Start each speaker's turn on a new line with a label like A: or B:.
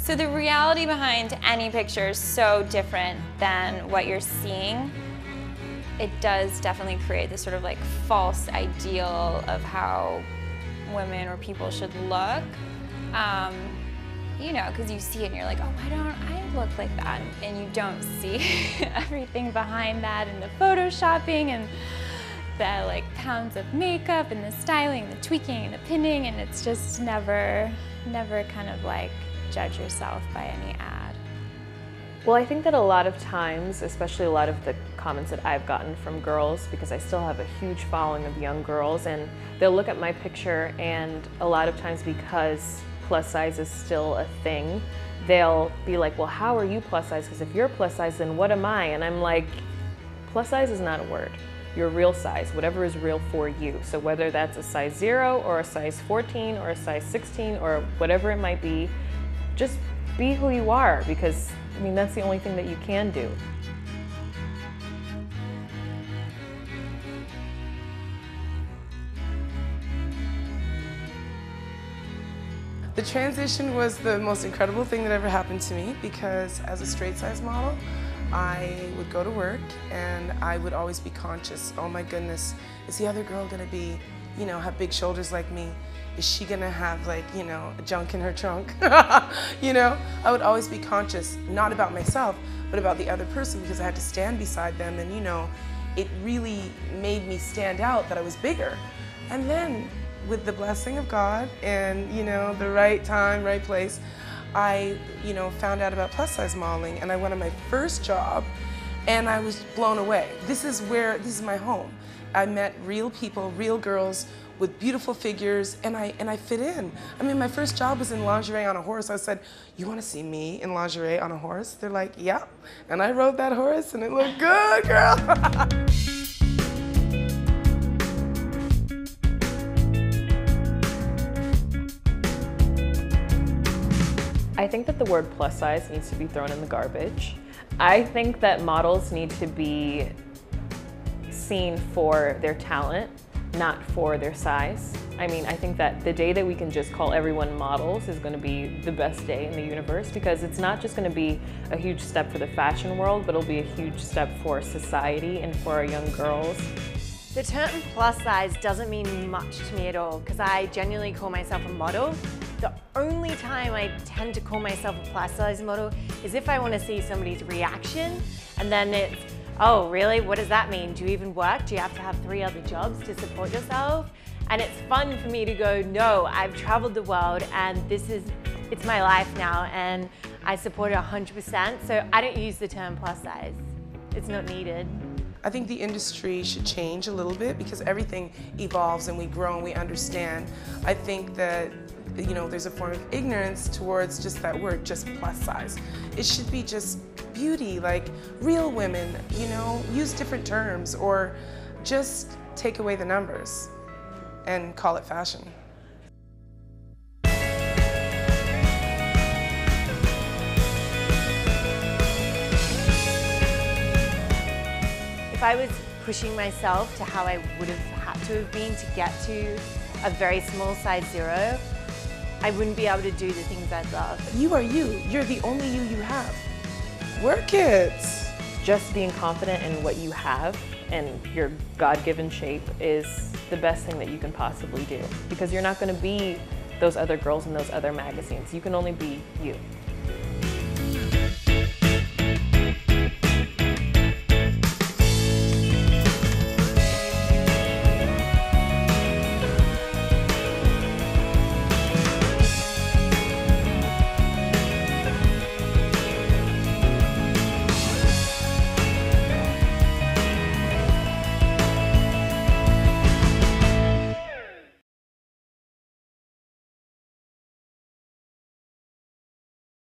A: So the reality behind any picture is so different than what you're seeing. It does definitely create this sort of like false ideal of how women or people should look. You know, because you see it and you're like, oh, why don't I look like that? And you don't see everything behind that, and the photoshopping and the like pounds of makeup and the styling, the tweaking and the pinning, and it's just never kind of like judge yourself by any ad.
B: Well, I think that a lot of times, especially a lot of the comments that I've gotten from girls, because I still have a huge following of young girls, and they'll look at my picture, and a lot of times because plus size is still a thing, they'll be like, well, how are you plus size? Because if you're plus size, then what am I? And I'm like, plus size is not a word. Your real size, whatever is real for you. So whether that's a size 0 or a size 14 or a size 16 or whatever it might be, just be who you are, because I mean, that's the only thing that you can do.
C: The transition was the most incredible thing that ever happened to me, because as a straight size model, I would go to work and I would always be conscious, oh my goodness, is the other girl gonna be, you know, have big shoulders like me? Is she gonna have like, you know, junk in her trunk? You know, I would always be conscious, not about myself, but about the other person, because I had to stand beside them, and you know, it really made me stand out that I was bigger. And then with the blessing of God and, you know, the right time, right place, I, you know, found out about plus size modeling, and I went on my first job and I was blown away. This is my home. I met real people, real girls with beautiful figures, and I fit in. I mean, my first job was in lingerie on a horse. I said, you want to see me in lingerie on a horse? They're like, yeah. And I rode that horse and it looked good, girl.
B: I think that the word plus size needs to be thrown in the garbage. I think that models need to be seen for their talent, not for their size. I mean, I think that the day that we can just call everyone models is going to be the best day in the universe, because it's not just going to be a huge step for the fashion world, but it'll be a huge step for society and for our young girls.
D: The term plus size doesn't mean much to me at all, because I genuinely call myself a model. The only time I tend to call myself a plus size model is if I want to see somebody's reaction, and then it's, oh really, what does that mean? Do you even work? Do you have to have 3 other jobs to support yourself? And it's fun for me to go, no, I've traveled the world and it's my life now, and I support it 100%, so I don't use the term plus size. It's not needed.
C: I think the industry should change a little bit, because everything evolves and we grow and we understand. I think that, you know, there's a form of ignorance towards just that word, just plus size. It should be just beauty, like real women, you know, use different terms, or just take away the numbers and call it fashion.
D: If I was pushing myself to how I would have had to have been to get to a very small size 0, I wouldn't be able to do the things I love.
C: You are you. You're the only you have. Work it.
B: Just being confident in what you have and your God-given shape is the best thing that you can possibly do, because you're not going to be those other girls in those other magazines. You can only be you.